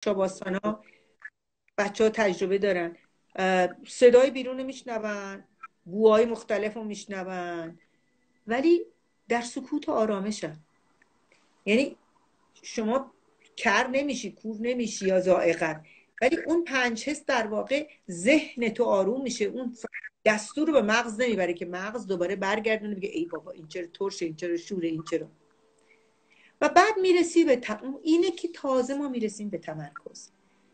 شباستانا بچه ها تجربه دارن، صدای بیرون رو میشنون، بوهای مختلف رو میشنون، ولی در سکوت و آرامشن. یعنی شما کر نمیشی، کور نمیشی یا زائقت، ولی اون 5 حس در واقع ذهن تو آروم میشه. اون دستور رو به مغز نمیبره که مغز دوباره برگردونه بگه ای بابا این چرا ترشه، این چرا شوره، این چرا. و بعد میرسی به اینه که تازه ما میرسیم به تمرکز.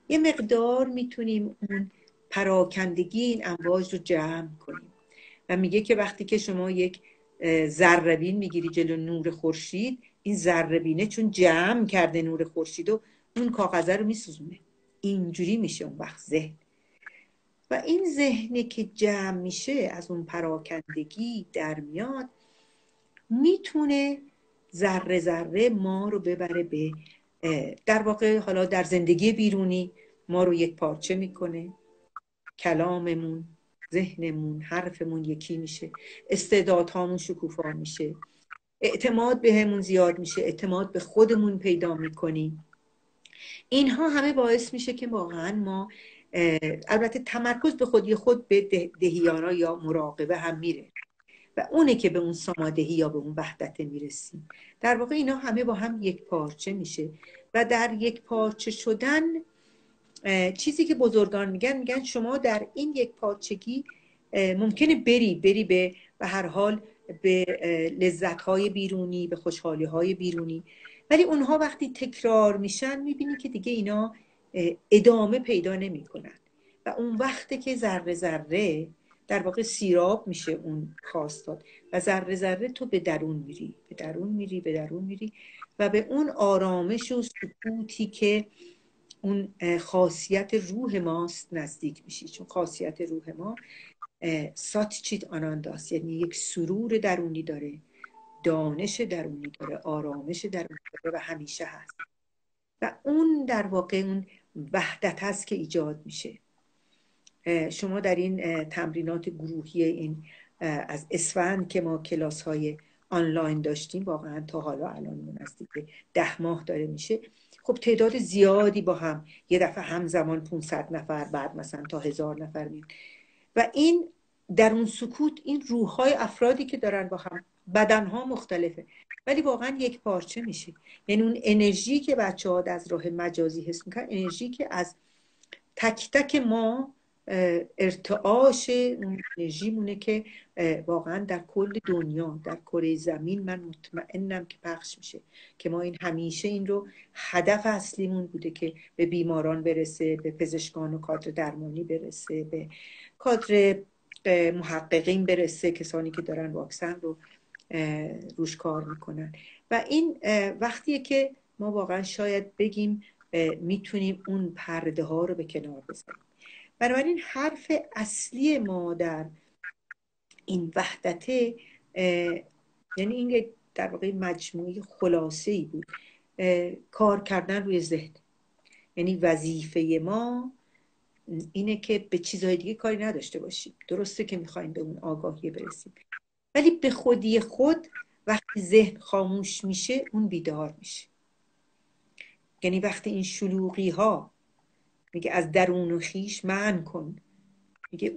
یه مقدار میتونیم اون پراکندگی این امواج رو جمع کنیم. و میگه که وقتی که شما یک ذره‌بین میگیری جلو نور خورشید، این ذره‌بینه چون جمع کرده نور خورشید و اون کاغذه رو میسوزونه، اینجوری میشه اون وقت ذهن. و این ذهنی که جمع میشه از اون پراکندگی در میاد، میتونه ذره ذره ما رو ببره به در واقع حالا در زندگی بیرونی ما رو یک پارچه میکنه. کلاممون، ذهنمون، حرفمون یکی میشه، استعدادهامون شکوفا میشه، اعتماد بهمون زیاد میشه، اعتماد به خودمون پیدا میکنیم. اینها همه باعث میشه که واقعا ما البته تمرکز به خودی خود به دهیانا یا مراقبه هم میره و اونه که به اون سامادهی یا به اون وحدت میرسیم. در واقع اینا همه با هم یک پارچه میشه و در یک پارچه شدن چیزی که بزرگان میگن شما در این یک پارچگی ممکنه بری به هر حال به لذت‌های بیرونی، به خوشحالی‌های بیرونی، ولی اونها وقتی تکرار میشن میبینی که دیگه اینا ادامه پیدا نمی‌کنن و اون وقته که ذره ذره در واقع سیراب میشه اون خواستات و ذره ذره تو به درون میری، به درون میری، به درون میری و به اون آرامش و سکوتی که اون خاصیت روح ماست نزدیک میشی. چون خاصیت روح ما ساتچیت آنانداست، یعنی یک سرور درونی داره، دانش درونی داره، آرامش درونی داره و همیشه هست و اون در واقع اون وحدت هست که ایجاد میشه. شما در این تمرینات گروهی این از اسفند که ما کلاس های آنلاین داشتیم، واقعا تا حالا الان نزدیک 10 ماه داره میشه، خب تعداد زیادی با هم یه دفعه همزمان 500 نفر، بعد مثلا تا 1000 نفر میاد و این در اون سکوت این روح‌های افرادی که دارن با هم، بدنها مختلفه ولی واقعا یک پارچه میشه. یعنی اون انرژی که بچه‌ها از راه مجازی حس میکنن، انرژی که از تک تک ما ارتعاش اون انرژی مونه که واقعا در کل دنیا، در کره زمین من مطمئنم که پخش میشه، که ما این همیشه این رو هدف اصلیمون بوده که به بیماران برسه، به پزشکان و کادر درمانی برسه، به کادر محققین برسه، کسانی که دارن واکسن رو روش کار میکنن. و این وقتیه که ما واقعا شاید بگیم میتونیم اون پرده ها رو به کنار بذاریم. بنابراین حرف اصلی ما در این وحدته یعنی این در واقع مجموعه خلاصه‌ای بود، کار کردن روی ذهن. یعنی وظیفه ما اینه که به چیزهای دیگه کاری نداشته باشیم. درسته که میخوایم به اون آگاهی برسیم، ولی به خودی خود وقتی ذهن خاموش میشه اون بیدار میشه. یعنی وقتی این شلوغی ها، میگه از درون و خیش منع کن، میگه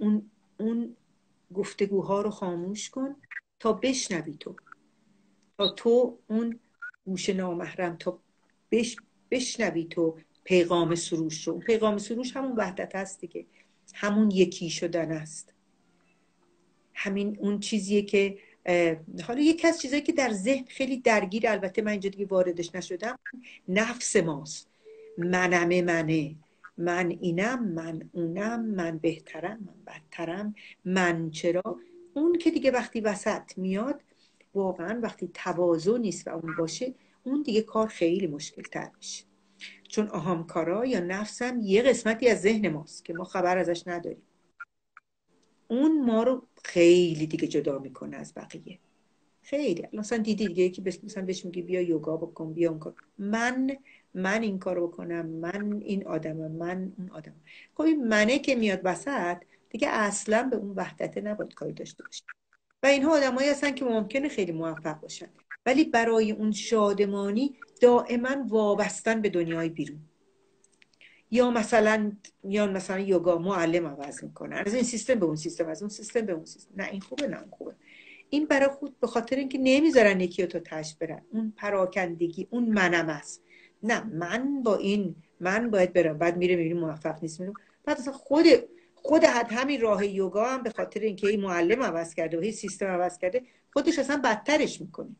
اون گفتگوها رو خاموش کن تا بشنوی تا تو اون گوش نامحرم تا بشنوی تو پیغام سروش رو. پیغام سروش همون وحدت هست دیگه، همون یکی شدن است، همین اون چیزیه که حالا یکی از چیزایی که در ذهن خیلی درگیر، البته من اینجا دیگه واردش نشدم، نفس ماست. منه، من اینم، من اونم، من بهترم، من بدترم، من چرا. اون که دیگه وقتی وسط میاد، واقعا وقتی توازن نیست و اون باشه، اون دیگه کار خیلی مشکل تر میشه. چون آهامکارا یا نفس هم یه قسمتی از ذهن ماست که ما خبر ازش نداریم. اون ما رو خیلی دیگه جدا میکنه از بقیه. خیلی مثلا دیدی دیگه یکی مثلا بهش میگی بیا یوگا بکن، بیا اون کار، من این کارو بکنم، من این آدمم، من اون آدمم. خب این منه که میاد وسط دیگه اصلا به اون وحدت نباید کاری داشته باشه. و اینها آدمایی هستن که ممکنه خیلی موفق باشن ولی برای اون شادمانی دائما وابستن به دنیای بیرون. یا مثلا یوگا معلم عوض میکنن، از این سیستم به اون سیستم، از اون سیستم به اون سیستم. نه این خوبه، نه اون خوبه. این برای خود، به خاطر اینکه نمیذارن یکی رو تا تش برن، اون پراکندگی، اون منم است. نه من با این، من باید برم، بعد میره میبینی موفق نیست، میره بعد اصلا خود همین راه یوگا هم به خاطر اینکه این معلم عوض کرده و این سیستم عوض کرده، خودش اصلا بدترش میکنه.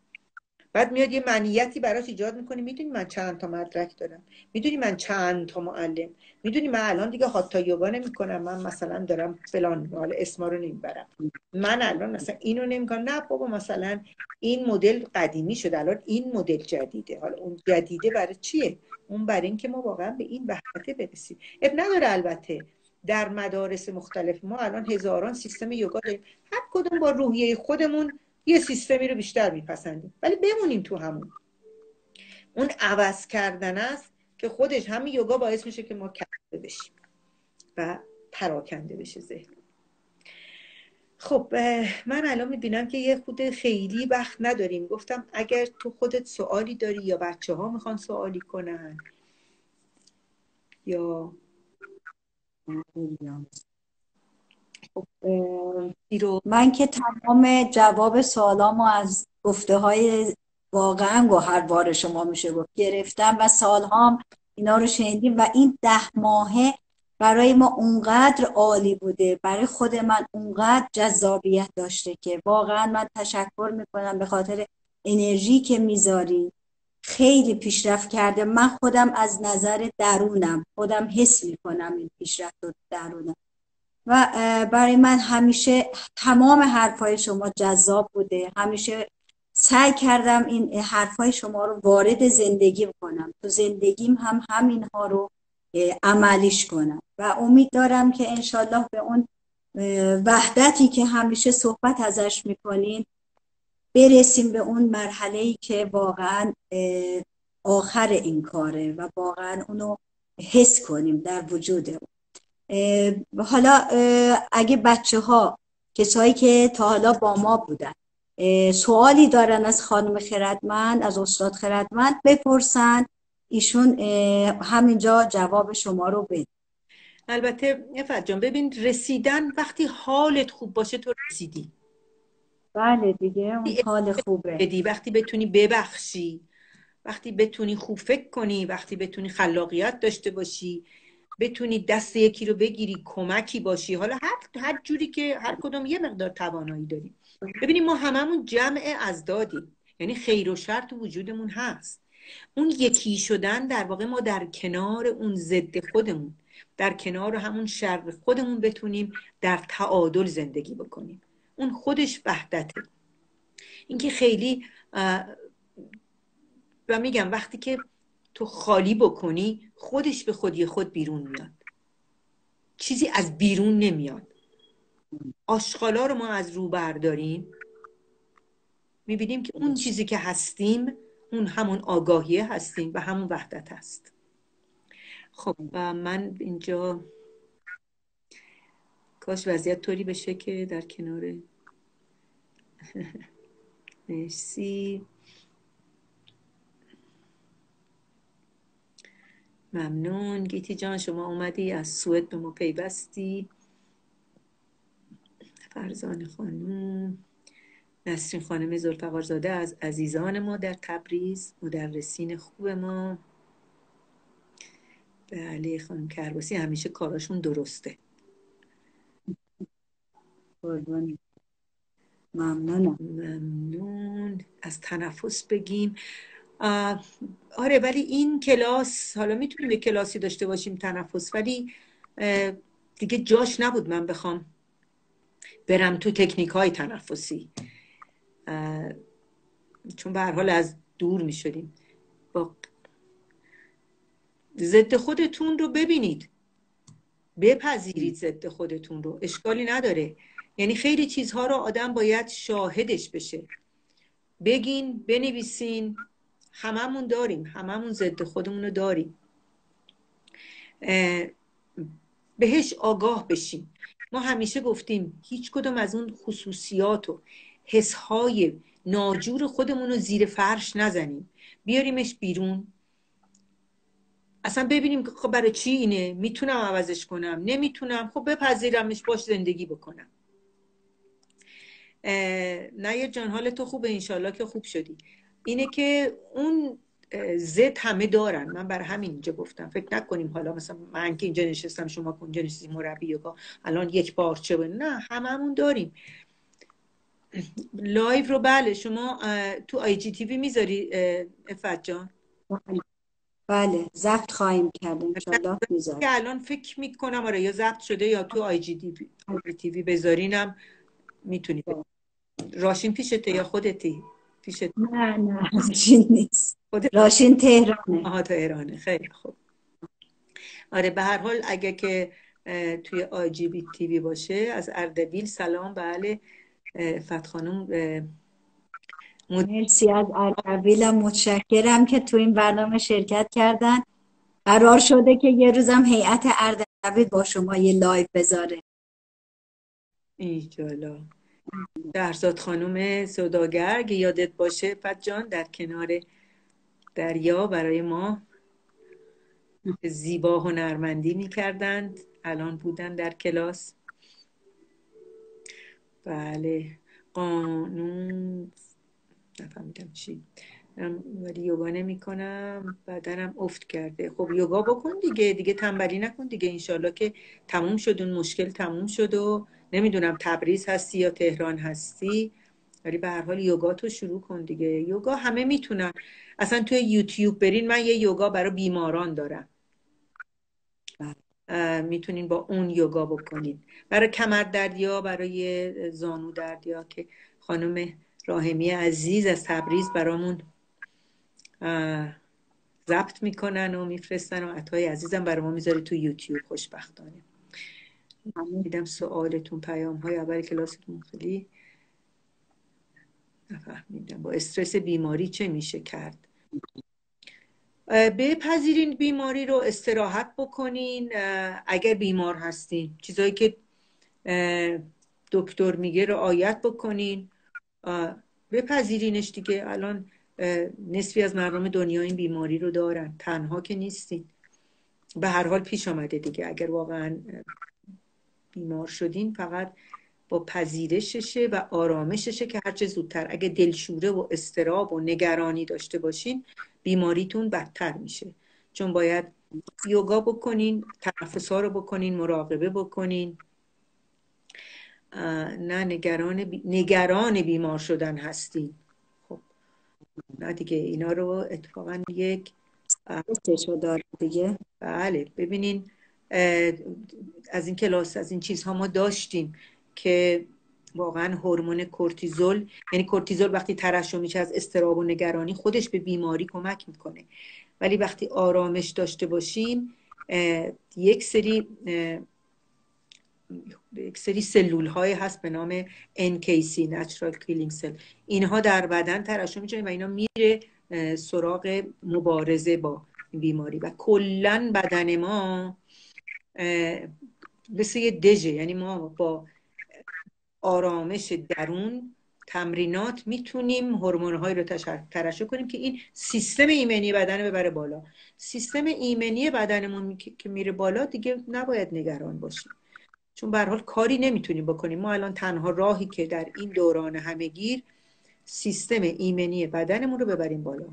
بعد میاد یه منیتی براش ایجاد میکنی. میدونی من چند تا مدرک دارم، میدونی من چند تا معلم، میدونی من الان دیگه هاتا یوگا نمیکنم، من مثلا دارم فلان، حالا اسما رو نمیبرم، من الان مثلا اینو نمیکنم. نه بابا، مثلا این مدل قدیمی شده، الان این مدل جدیده. حالا اون جدیده برای چیه؟ اون برای اینکه ما واقعا به این وحدت برسیم. اب نداره البته در مدارس مختلف ما الان هزاران سیستم یوگا داریم، هر کدوم با روحیه خودمون یه سیستمی رو بیشتر میپسندیم، ولی بمونیم تو همون. اون عوض کردن است که خودش همین یوگا باعث میشه که ما کنده بشیم و پراکنده بشه ذهن. خب من الان میبینم که یه خود خیلی وقت نداریم. گفتم اگر تو خودت سوالی داری یا بچه ها میخوان سوالی کنن یا من که تمام جواب سوالامو از گفته های واقعا گوهربار شما میشه گفت گرفتم و سالهام اینا رو شنیدیم و این 10 ماهه برای ما اونقدر عالی بوده، برای خود من اونقدر جذابیت داشته که واقعا من تشکر میکنم به خاطر انرژی که میذاری. خیلی پیشرفت کرده. من خودم از نظر درونم خودم حس میکنم این پیشرفت رو درونم و برای من همیشه تمام حرفای شما جذاب بوده. همیشه سعی کردم این حرفای شما رو وارد زندگی کنم، تو زندگیم هم همینها رو عملیش کنم و امید دارم که انشالله به اون وحدتی که همیشه صحبت ازش میکنین برسیم، به اون مرحله‌ای که واقعا آخر این کاره و واقعا اونو حس کنیم در وجودمون. حالا اگه بچه ها، کسایی که تا حالا با ما بودن، سوالی دارن از خانم خردمند، از استاد خردمند بپرسن، ایشون همینجا جواب شما رو بده. البته افت جان ببین، رسیدن وقتی حالت خوب باشه تو رسیدی. بله دیگه، اون حال خوبه بدی، وقتی بتونی ببخشی، وقتی بتونی خوب فکر کنی، وقتی بتونی خلاقیت داشته باشی، بتونی دست یکی رو بگیری، کمکی باشی، حالا هر جوری که هر کدوم یه مقدار توانایی داریم. ببینیم ما هممون جمع ازدادیم، یعنی خیر و شر تو وجودمون هست. اون یکی شدن در واقع ما در کنار اون ضد خودمون، در کنار همون شر خودمون بتونیم در تعادل زندگی بکنیم. اون خودش وحدته. اینکه خیلی و میگم وقتی که تو خالی بکنی خودش به خودی خود بیرون میاد، چیزی از بیرون نمیاد. آشغالا رو ما از رو برداریم میبینیم که اون چیزی که هستیم اون همون آگاهیه هستیم و همون وحدت هست. خب من اینجا کاش وضعیت طوری بشه که در کنار مرسی، ممنون. گیتی جان شما اومدی از سوئد به ما پیوستی. فرزان خانم، نسرین خانم ذوالفقارزاده از عزیزان ما در تبریز، مدرسین خوب ما. بله خانم کرباسی همیشه کاراشون درسته. ممنون. از تنفس بگیم. آره ولی این کلاس، حالا میتونیم یک کلاسی داشته باشیم تنفس، ولی دیگه جاش نبود من بخوام برم تو تکنیک های تنفسی، چون به هر حال از دور میشدیم. با ضد خودتون رو ببینید، بپذیرید ضد خودتون رو، اشکالی نداره. یعنی خیلی چیزها رو آدم باید شاهدش بشه. بگین، بنویسین، هممون داریم، هممون ضد خودمون رو داریم، بهش آگاه بشیم. ما همیشه گفتیم هیچ کدوم از اون خصوصیات و حسهای ناجور خودمون رو زیر فرش نزنیم، بیاریمش بیرون، اصلا ببینیم که خب برای چی اینه، میتونم عوضش کنم، نمیتونم، خب بپذیرمش، باش زندگی بکنم. نه جان، حال تو خوبه انشالله که خوب شدی. اینه که اون زد همه دارن. من برای همین اینجا گفتم فکر نکنیم حالا مثلا من که اینجا نشستم شما که اونجا نشستیم مربی یوگا الان یک پارچه بود، نه هممون داریم. لایو رو بله شما تو آی جی تی وی میذاری افت جان؟ بله ضبط خواهیم کرد انشالله که میذاریم. الان فکر میکنم آره یا ضبط شده یا تو آی جی تی وی بذارینم میتونی. راشین پیشته یا خودتی؟ پیشت؟ نه راشین نیست، خودت؟ راشین تهرانه. آها تهرانه، خیلی خوب. آره به هر حال اگه که توی آی جی بی تی وی باشه از اردبیل سلام. بله فتح خانم مرسی از اردبیلم، متشکرم که تو این برنامه شرکت کردن. قرار شده که یه روزم هیئت اردبیل با شما یه لایو بذاره. ایجالا. شهرزاد خانم سوداگر که یادت باشه فتح جان در کنار دریا برای ما زیبا هنرمندی میکردند، الان بودن در کلاس. بله قانون نفهمیدم چی، ولی یوگا نمی کنم بدنم افت کرده. خب یوگا بکن دیگه تنبلی نکن دیگه. انشالله که تموم شد اون مشکل، تموم شد. و نمیدونم تبریز هستی یا تهران هستی، ولی به هر حال یوگا تو شروع کن دیگه. یوگا همه میتونن. اصلا توی یوتیوب برین، من یه یوگا برای بیماران دارم، میتونین با اون یوگا بکنین. برای کمر دردیا، برای زانو دردیا که خانم راهمی عزیز از تبریز برامون ضبط میکنن و میفرستن و عطای عزیزم برای ما میذاره تو یوتیوب. خوشبختانه دیدم سوالتون پیام های اول کلاستون خیلی نفهمیدم. با استرس بیماری چه میشه کرد؟ بپذیرین بیماری رو، استراحت بکنین اگر بیمار هستین، چیزایی که دکتر میگه رعایت بکنین، بپذیرینش دیگه. الان نصفی از مردم دنیا این بیماری رو دارن، تنها که نیستین. به هر حال پیش آمده دیگه. اگر واقعا بیمار شدین فقط با پذیرششه و آرامششه که هرچه زودتر. اگه دلشوره و اضطراب و نگرانی داشته باشین بیماریتون بدتر میشه. چون باید یوگا بکنین، تنفس‌ها رو بکنین، مراقبه بکنین. نه نگران بیمار شدن هستین. خب نه دیگه، اینا رو اتفاقا یک داره دیگه. بله ببینین از این کلاس، از این چیزها ما داشتیم که واقعا هورمون کورتیزول، یعنی کورتیزول وقتی ترشح میشه از اضطراب و نگرانی خودش به بیماری کمک میکنه، ولی وقتی آرامش داشته باشیم یک سری سلول های هست به نام NKC Natural Killing Cell، اینها در بدن ترشح میشه و اینا میره سراغ مبارزه با بیماری. و کلن بدن ما مثل یه دژه، یعنی ما با آرامش درون، تمرینات میتونیم هورمون‌هایی رو ترشح کنیم که این سیستم ایمنی بدن ببره بالا. سیستم ایمنی بدنمون که میره بالا دیگه نباید نگران باشیم، چون به هر حال کاری نمیتونیم بکنیم. ما الان تنها راهی که در این دوران همه‌گیر سیستم ایمنی بدنمون رو ببریم بالا.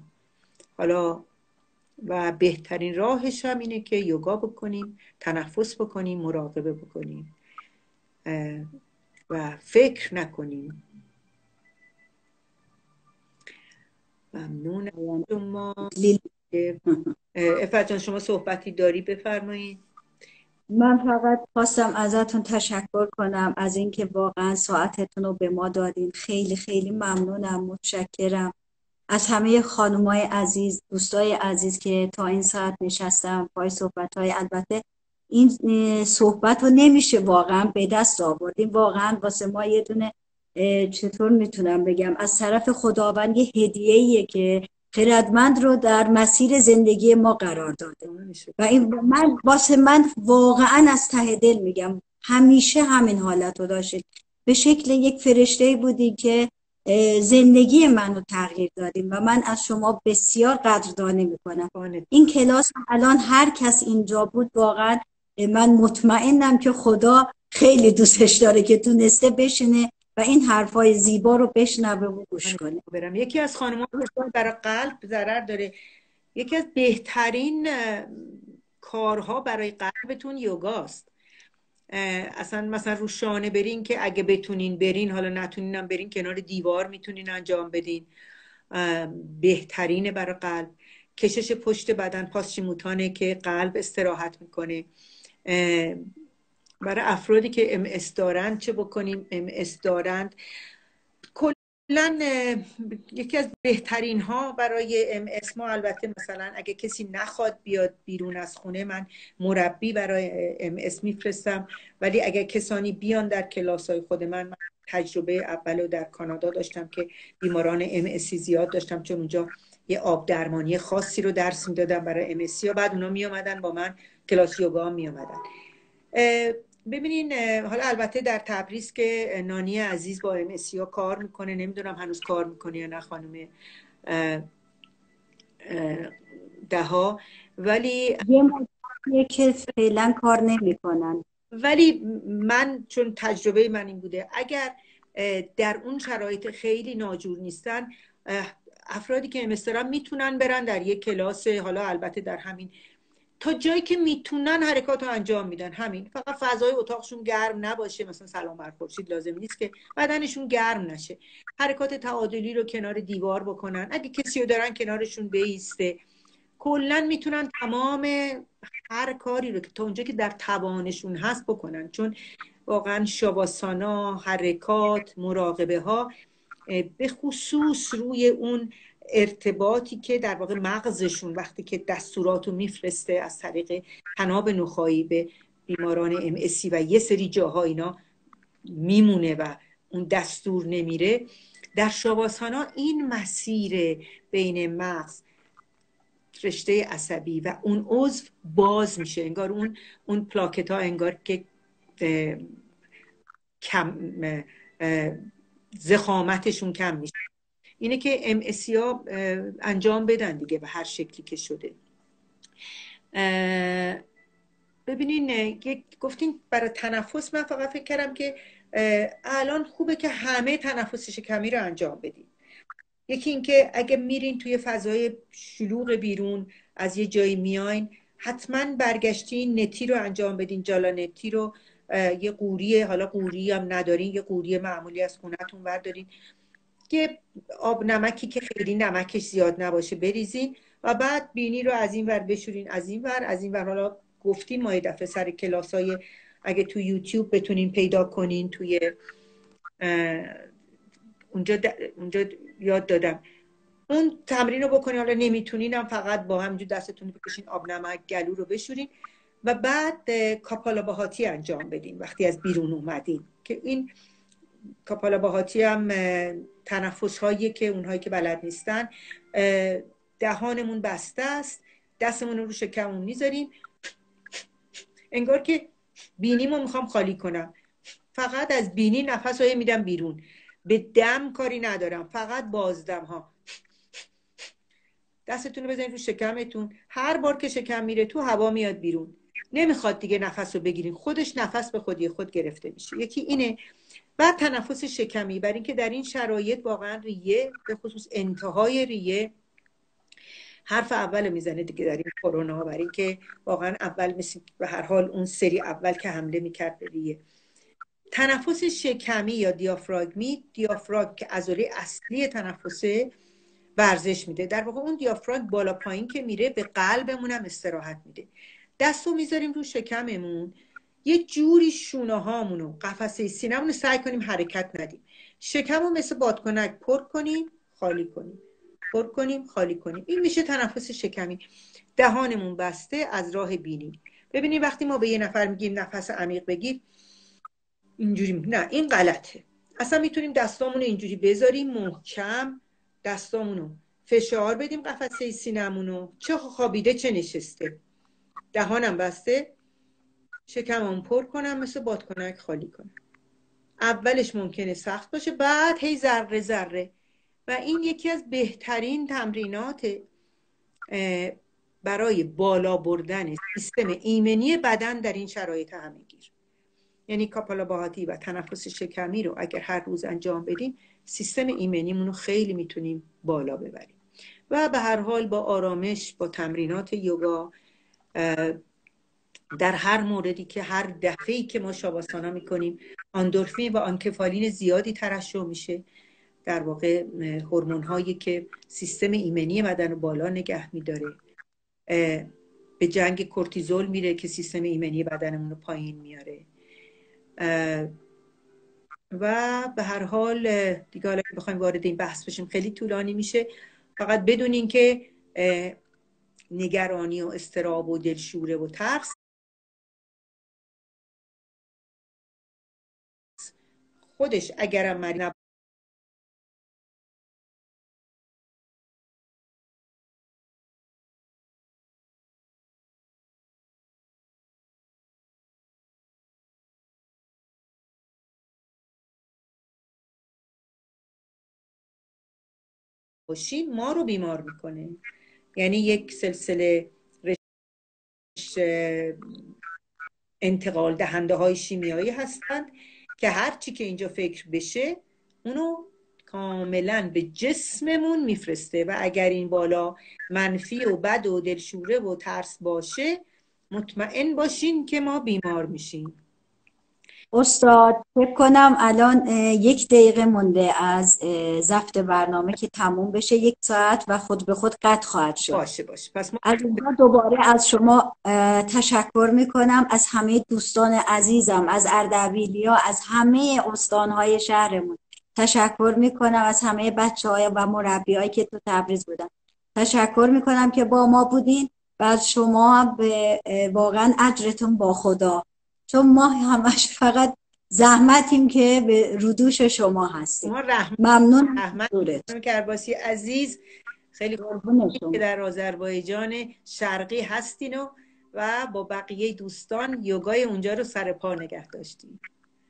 حالا و بهترین راهش هم اینه که یوگا بکنیم، تنفس بکنیم، مراقبه بکنیم و فکر نکنیم. ممنونم شما. افت جان شما صحبتی داری بفرمایید. من فقط خواستم ازتون تشکر کنم از اینکه واقعا ساعتتون رو به ما دادین. خیلی خیلی ممنونم، متشکرم از همه خانمای عزیز، دوستای عزیز که تا این ساعت نشستم پای صحبت‌های. البته این صحبت رو نمیشه واقعا به دست آوردیم، واقعا واسه ما یه دونه چطور میتونم بگم از طرف خداوند یه هدیه‌ایه که خیرتمند رو در مسیر زندگی ما قرار داده و این واسه من واقعا از ته دل میگم همیشه همین حالت رو داشتید. به شکل یک فرشته بودی که زندگی منو تغییر دادیم و من از شما بسیار قدردانی میکنم. این کلاس الان هر کس اینجا بود واقعا من مطمئنم که خدا خیلی دوستش داره که تونسته بشینه و این حرفای زیبا رو بشنوه و گوش کنه. یکی از خانم‌ها برای قلب ضرر داره. یکی از بهترین کارها برای قلبتون یوگاست. اصلا مثلا رو شانه برین که اگه بتونین برین، حالا نتونینم برین کنار دیوار میتونین انجام بدین، بهترینه برای قلب. کشش پشت بدن پاسچیموتانه که قلب استراحت میکنه. برای افرادی که ام اس دارند چه بکنیم؟ ام اس دارند کلا یکی از بهترین ها برای ام اس، ما البته مثلا اگه کسی نخواد بیاد بیرون از خونه، من مربی برای ام اس میفرستم، ولی اگه کسانی بیان در کلاس های خود من تجربه اولو در کانادا داشتم که بیماران ام اس زیاد داشتم، چون اونجا یه آب درمانی خاصی رو درس میدادم برای ام اس و بعد اونا می اومدن با من کلاس یوگا می اومدن. ببینین حالا البته در تبریز که نانی عزیز با ام اس کار میکنه، نمیدونم هنوز کار میکنه یا نه خانم دها، ولی یه مدتیه که فعلا کار نمیکنن. ولی من چون تجربه من این بوده، اگر در اون شرایط خیلی ناجور نیستن، افرادی که ام اس دارن میتونن برن در یک کلاس، حالا البته در همین تا جایی که میتونن حرکات رو انجام میدن. همین، فقط فضای اتاقشون گرم نباشه، مثلا سلام بر خورشید لازم نیست که بدنشون گرم نشه. حرکات تعادلی رو کنار دیوار بکنن، اگه کسی رو دارن کنارشون بیسته. کلا میتونن تمام هر کاری رو که تا اونجا که در توانشون هست بکنن، چون واقعا شواسانا، حرکات، مراقبه ها به خصوص روی اون ارتباطی که در واقع مغزشون وقتی که دستوراتو میفرسته از طریق طناب نخاعی به بیماران ام اسی و یه سری جاها اینا میمونه و اون دستور نمیره، در شواسانا این مسیر بین مغز، رشته عصبی و اون عضو باز میشه، انگار اون پلاکت ها انگار که ضخامتشون کم میشه. اینه که ام اسی ها انجام بدن دیگه به هر شکلی که شده. ببینین گفتین برای تنفس، من فقط فکر کردم که الان خوبه که همه تنفس شکمی رو انجام بدین. یکی این که اگه میرین توی فضای شلوغ بیرون، از یه جایی میاین، حتما برگشتین نتی رو انجام بدین، جالا نتی رو، یه قوری، حالا قوری هم ندارین یه قوری معمولی از خونتون بردارین، یه آب نمکی که خیلی نمکش زیاد نباشه بریزین و بعد بینی رو از این ور بشورین، از این ور. حالا گفتیم ما یه دفعه سر کلاسای اگه تو یوتیوب بتونین پیدا کنین، توی اونجا یاد دادم اون تمرین رو بکنین. حالا نمیتونین هم فقط با همینجور دستتون بکشین آب نمک گلو رو بشورین و بعد کاپالابهاتی انجام بدین وقتی از بیرون اومدین، که این کاپالابهاتی هم تنفس هایی که اونهایی که بلد نیستن، دهانمون بسته است، دستمون رو شکممون میذاریم، انگار که بینیمو میخوام خالی کنم، فقط از بینی نفس رو میدم بیرون، به دم کاری ندارم، فقط بازدم ها. دستتون رو بزنید رو شکمتون، هر بار که شکم میره تو هوا میاد بیرون، نمیخواد دیگه نفس رو بگیرین، خودش نفس به خود گرفته میشه. یکی اینه. بعد تنفس شکمی، برای اینکه در این شرایط واقعا ریه، به خصوص انتهای ریه حرف اول میزنه دیگه در این کرونا، برای اینکه واقعا اول مثل به هر حال اون سری اول که حمله میکرد به ریه. تنفس شکمی یا دیافراگمی، دیافراگم که عضله اصلی تنفسه، ورزش میده. در واقع اون دیافراگم بالا پایین که میره به قلبمون هم استراحت میده. دستو میذاریم رو شکممون، یه جوری شونه هامونو، قفسه سینه‌مون سعی کنیم حرکت ندیم. شکمو مثل بادکنک پر کنیم، خالی کنیم، پر کنیم، خالی کنیم. این میشه تنفس شکمی. دهانمون بسته از راه بینی. ببینید وقتی ما به یه نفر میگیم نفس عمیق بگیر، اینجوری نه، این غلطه. اصلا میتونیم دستامونو اینجوری بذاریم محکم، دستامونو فشار بدیم قفسه سینه‌مونو، چه خوابیده چه نشسته، دهانم بسته، شکمم پر کنم، مثل بادکنک خالی کنم. اولش ممکنه سخت باشه، بعد هی ذره ذره. و این یکی از بهترین تمرینات برای بالا بردن سیستم ایمنی بدن در این شرایط همه‌گیر. یعنی کاپالابهاتی و تنفس شکمی رو اگر هر روز انجام بدیم، سیستم ایمنیمون رو خیلی میتونیم بالا ببریم. و به هر حال با آرامش، با تمرینات یوگا، در هر موردی که هر دفعه‌ای که ما شاواسانا میکنیم آندورفین و آنکفالین زیادی ترشح میشه، در واقع هورمون هایی که سیستم ایمنی بدن رو بالا نگه میداره، به جنگ کورتیزول میره که سیستم ایمنی بدنمون رو پایین میاره. و به هر حال دیگه حالا بخوایم وارد این بحث بشیم خیلی طولانی میشه. فقط بدونین که نگرانی و اضطراب و دلشوره و ترس خودش اگرم مریض باشیم ما رو بیمار میکنه. یعنی یک سلسله انتقال دهنده های شیمیایی هستند که هر چی که اینجا فکر بشه اونو کاملا به جسممون میفرسته. و اگر این بالا منفی و بد و دلشوره و ترس باشه، مطمئن باشین که ما بیمار میشیم. استاد فکر کنم الان 1 دقیقه مونده از ضبط برنامه که تموم بشه، 1 ساعت و خود به خود قطع خواهد شد. باشه پس ما از اینجا دوباره از شما تشکر میکنم، از همه دوستان عزیزم، از اردبیلیا، از همه استانهای شهرمون تشکر میکنم، از همه بچه‌های و مربیایی که تو تبریز بودن تشکر میکنم که با ما بودین. و از شما به واقعا اجرتون با خدا، چون ما همش فقط زحمتیم که به رودوش شما هستیم. ممنون رحمت کرباسی عزیز، خیلی خوشحالم که در آذربایجان شرقی هستین و با بقیه دوستان یوگای اونجا رو سر پا نگه داشتین.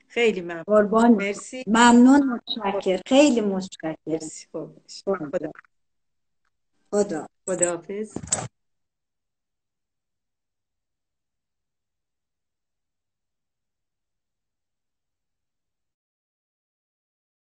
خیلی ممنون. قربان. مرسی. ممنون، متشکر، خیلی متشکر. مرسی. خدا. خداحافظ.